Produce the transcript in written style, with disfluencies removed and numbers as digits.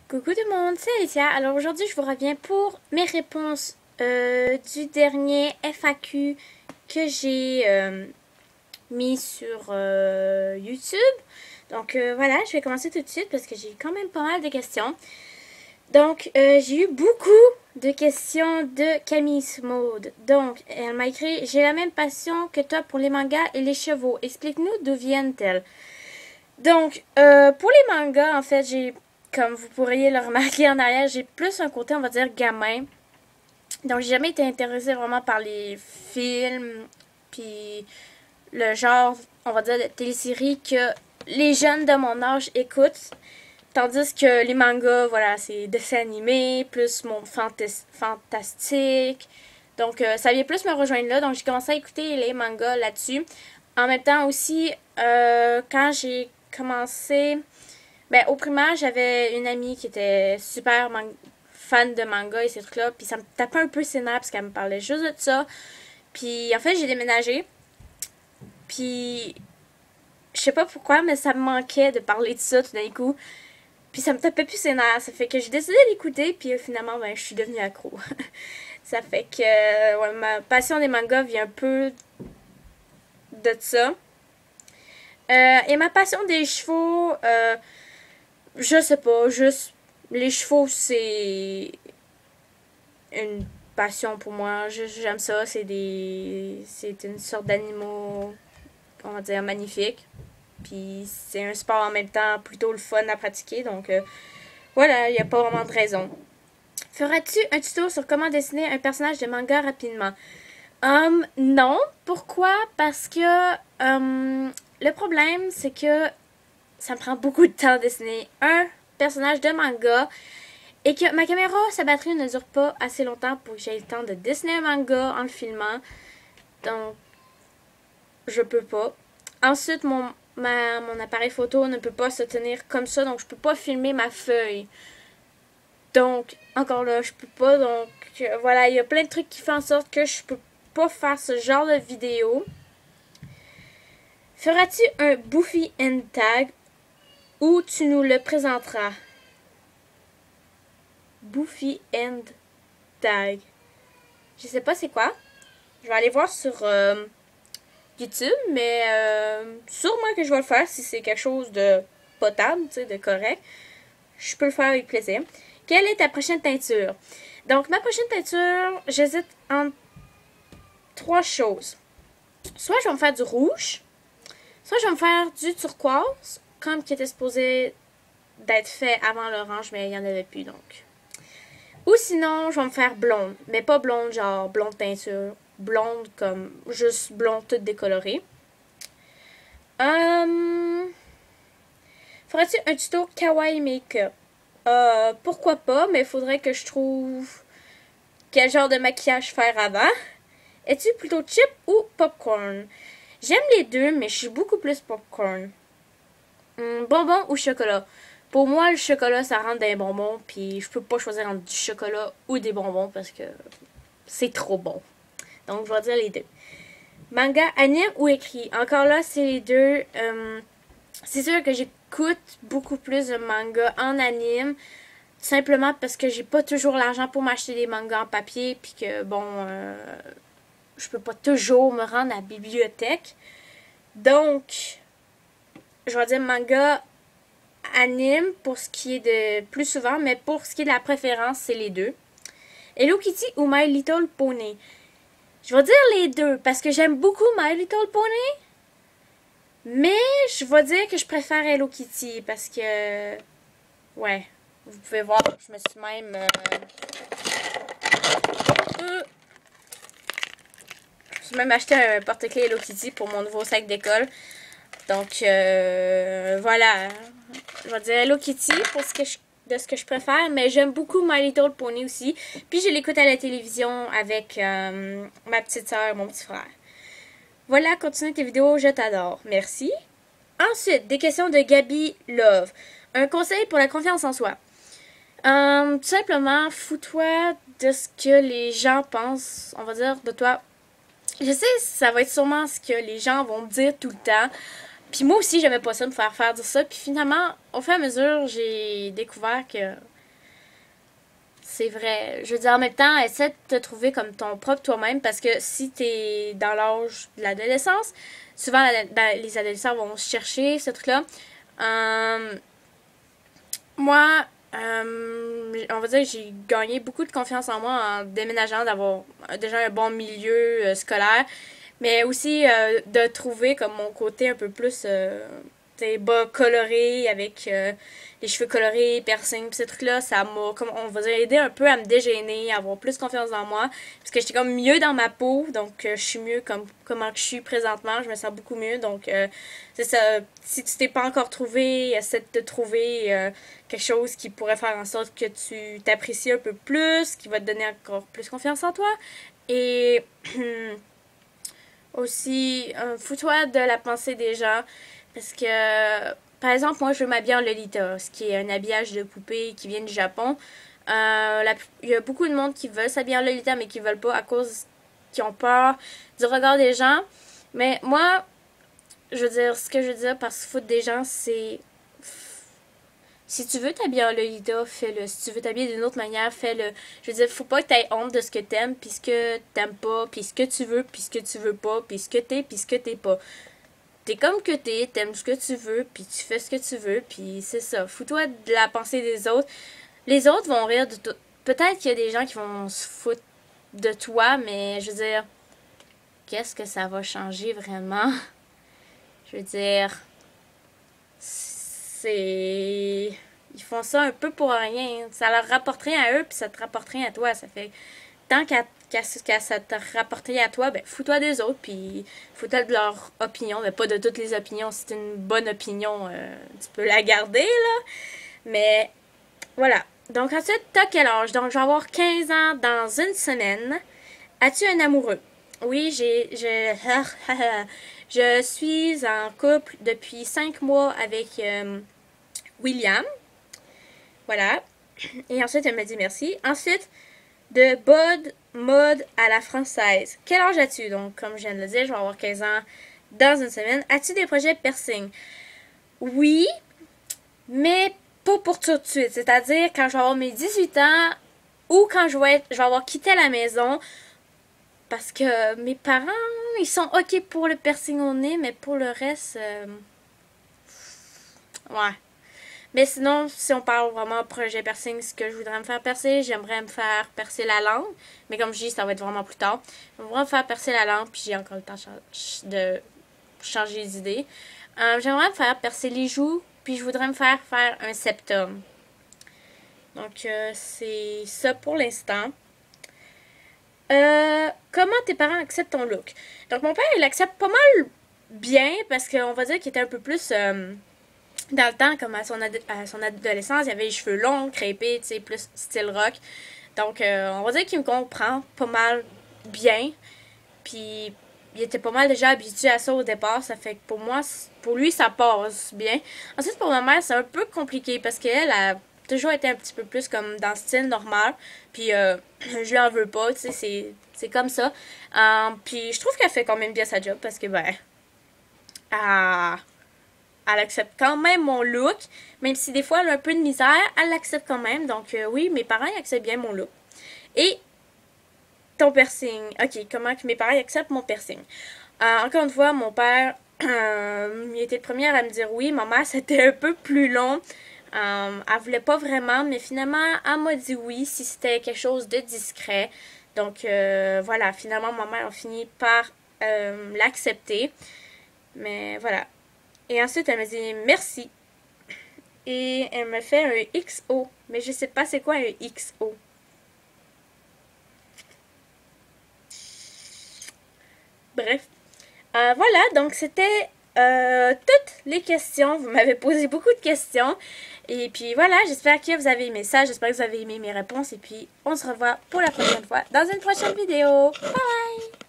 Coucou tout le monde, c'est Alicia. Alors aujourd'hui, je vous reviens pour mes réponses du dernier FAQ que j'ai mis sur YouTube. Donc voilà, je vais commencer tout de suite parce que j'ai quand même pas mal de questions. Donc j'ai eu beaucoup de questions de Camille Smaude. Donc elle m'a écrit: j'ai la même passion que toi pour les mangas et les chevaux. Explique-nous d'où viennent-elles. Donc pour les mangas, en fait, comme vous pourriez le remarquer en arrière, j'ai plus un côté, on va dire, gamin. Donc, j'ai jamais été intéressée vraiment par les films, puis le genre, on va dire, de téléséries que les jeunes de mon âge écoutent. Tandis que les mangas, voilà, c'est dessins animés, plus mon fantastique. Donc, ça vient plus me rejoindre là. Donc, j'ai commencé à écouter les mangas là-dessus. En même temps aussi, quand j'ai commencé... Ben, au primaire, j'avais une amie qui était super fan de manga et ces trucs-là. Puis ça me tapait un peu ses nerfs parce qu'elle me parlait juste de ça. Puis en fait, j'ai déménagé. Puis je sais pas pourquoi, mais ça me manquait de parler de ça tout d'un coup. Puis ça me tapait plus ses nerfs. Ça fait que j'ai décidé d'écouter. Puis finalement, ben, je suis devenue accro. Ça fait que ouais, ma passion des mangas vient un peu de ça. Et ma passion des chevaux... je sais pas, juste les chevaux, c'est une passion pour moi. J'aime ça, c'est une sorte d'animaux, on va dire, magnifiques. Puis c'est un sport en même temps plutôt le fun à pratiquer, donc voilà, il n'y a pas vraiment de raison. Feras-tu un tuto sur comment dessiner un personnage de manga rapidement? Non. Pourquoi? Parce que le problème, c'est que ça me prend beaucoup de temps à dessiner un personnage de manga et que ma caméra, sa batterie ne dure pas assez longtemps pour que j'aie le temps de dessiner un manga en le filmant. Donc, je peux pas. Ensuite, mon appareil photo ne peut pas se tenir comme ça, donc je peux pas filmer ma feuille. Donc, encore là, je peux pas. Donc, voilà, il y a plein de trucs qui font en sorte que je peux pas faire ce genre de vidéo. Feras-tu un Buffy End Tag où tu nous le présenteras? Buffy End Tag. Je sais pas c'est quoi. Je vais aller voir sur YouTube, mais sûrement que je vais le faire si c'est quelque chose de potable, tu sais, de correct. Je peux le faire avec plaisir. Quelle est ta prochaine teinture? Donc, ma prochaine teinture, j'hésite entre trois choses. Soit je vais me faire du rouge, soit je vais me faire du turquoise, comme qui était supposé d'être fait avant l'orange, mais il n'y en avait plus, donc. Ou sinon, je vais me faire blonde, mais pas blonde genre blonde teinture, blonde comme juste blonde toute décolorée. Ferais-tu un tuto kawaii make-up? Pourquoi pas, mais il faudrait que je trouve quel genre de maquillage faire avant. Es-tu plutôt chip ou popcorn? J'aime les deux, mais je suis beaucoup plus popcorn. Bonbon ou chocolat? Pour moi, le chocolat, ça rentre dans les bonbons, puis je peux pas choisir entre du chocolat ou des bonbons parce que c'est trop bon. Donc, je vais dire les deux. Manga, anime ou écrit? Encore là, c'est les deux. C'est sûr que j'écoute beaucoup plus de mangas en anime, simplement parce que j'ai pas toujours l'argent pour m'acheter des mangas en papier, puis que, bon, je peux pas toujours me rendre à la bibliothèque. Donc, je vais dire manga, anime pour ce qui est de plus souvent, mais pour ce qui est de la préférence, c'est les deux. Hello Kitty ou My Little Pony? Je vais dire les deux parce que j'aime beaucoup My Little Pony, mais je vais dire que je préfère Hello Kitty parce que, ouais, vous pouvez voir, je me suis même acheté un porte-clés Hello Kitty pour mon nouveau sac d'école. Donc, voilà. Je vais dire Hello Kitty pour de ce que je préfère, mais j'aime beaucoup My Little Pony aussi. Puis, je l'écoute à la télévision avec ma petite soeur et mon petit frère. Voilà, continue tes vidéos, je t'adore. Merci. Ensuite, des questions de Gabi Love. Un conseil pour la confiance en soi. Tout simplement, fous-toi de ce que les gens pensent, on va dire, de toi. Je sais, ça va être sûrement ce que les gens vont dire tout le temps. Puis moi aussi, j'avais pas ça, me faire dire ça. Puis finalement, au fur et à mesure, j'ai découvert que C'est vrai. Je veux dire, en même temps, essaie de te trouver comme ton propre toi-même parce que si t'es dans l'âge de l'adolescence, souvent les adolescents vont chercher ce truc-là. Euh, Moi, on va dire que j'ai gagné beaucoup de confiance en moi en déménageant, d'avoir déjà un bon milieu scolaire, mais aussi de trouver comme mon côté un peu plus bas coloré avec les cheveux colorés, piercing, pis ces trucs-là, ça m'a, comme on va dire, aidé un peu à me dégêner, à avoir plus confiance en moi, parce que j'étais comme mieux dans ma peau, donc je suis mieux comme comment je suis présentement, je me sens beaucoup mieux, donc c'est ça, si tu t'es pas encore trouvé, essaie de te trouver quelque chose qui pourrait faire en sorte que tu t'apprécies un peu plus, qui va te donner encore plus confiance en toi, et aussi, fous-toi de la pensée des gens. Parce que, par exemple, moi, je veux m'habiller en Lolita, ce qui est un habillage de poupée qui vient du Japon. Il y a beaucoup de monde qui veulent s'habiller en Lolita, mais qui veulent pas à cause qu'ils ont peur du regard des gens. Mais moi, je veux dire, ce que je veux dire par se foutre des gens, c'est si tu veux t'habiller en Lolita, fais-le. Si tu veux t'habiller d'une autre manière, fais-le. Je veux dire, faut pas que t'aies honte de ce que t'aimes, puis ce que t'aimes pas, puis ce que tu veux, puis ce que tu veux pas, puis ce que t'es, puis ce que t'es pas. T'es comme que t'es, t'aimes ce que tu veux, puis tu fais ce que tu veux, puis c'est ça. Fous-toi de la pensée des autres. Les autres vont rire de tout. Peut-être qu'il y a des gens qui vont se foutre de toi, mais je veux dire, qu'est-ce que ça va changer vraiment? Je veux dire, c'est... Ils font ça un peu pour rien. Ça leur rapporte rien à eux, puis ça te rapporte rien à toi. Ça fait... Tant qu'à ça te rapporte rien à toi, ben fous-toi des autres, puis fous-toi de leur opinion. Mais pas de toutes les opinions. Si c'est une bonne opinion, tu peux la garder, là. Mais voilà. Donc ensuite, t'as quel âge? Donc je vais avoir 15 ans dans une semaine. As-tu un amoureux? Oui, je suis en couple depuis 5 mois avec William. Voilà. Et ensuite, elle m'a dit merci. Ensuite, de bod mode à la française. Quel âge as-tu? Donc, comme je viens de le dire, je vais avoir 15 ans dans une semaine. As-tu des projets piercing? Oui, mais pas pour tout de suite. C'est-à-dire quand je vais avoir mes 18 ans ou quand je vais avoir quitté la maison. Parce que mes parents, ils sont OK pour le piercing au nez, mais pour le reste, ouais. Mais sinon, si on parle vraiment projet piercing, ce que je voudrais me faire percer, j'aimerais me faire percer la langue. Mais comme je dis, ça va être vraiment plus tard. J'aimerais me faire percer la langue, puis j'ai encore le temps de changer d'idée. J'aimerais me faire percer les joues, puis je voudrais me faire un septum. Donc, c'est ça pour l'instant. Comment tes parents acceptent ton look? Donc, mon père, il accepte pas mal bien, parce qu'on va dire qu'il était un peu plus... dans le temps, comme à son adolescence, il avait les cheveux longs, crêpés, tu sais, plus style rock. Donc, on va dire qu'il me comprend pas mal bien. Puis, il était pas mal déjà habitué à ça au départ. Ça fait que pour moi, pour lui, ça passe bien. Ensuite, pour ma mère, c'est un peu compliqué parce qu'elle a toujours été un petit peu plus comme dans le style normal. Puis, je lui en veux pas, tu sais, c'est comme ça. Puis, je trouve qu'elle fait quand même bien sa job parce que, ben, elle accepte quand même mon look, même si des fois elle a un peu de misère, elle l'accepte quand même. Donc oui, mes parents ils acceptent bien mon look. Et ton piercing. Ok, comment que mes parents acceptent mon piercing? Encore une fois, mon père, il était le premier à me dire oui. Ma mère, c'était un peu plus long. Elle voulait pas vraiment, mais finalement, elle m'a dit oui si c'était quelque chose de discret. Donc voilà, finalement, ma mère a fini par l'accepter. Mais voilà. Et ensuite, elle me dit merci. Et elle me fait un XO. Mais je sais pas c'est quoi un XO. Bref. Voilà, donc c'était toutes les questions. Vous m'avez posé beaucoup de questions. Et puis voilà, j'espère que vous avez aimé ça. J'espère que vous avez aimé mes réponses. Et puis, on se revoit pour la prochaine fois dans une prochaine vidéo. Bye!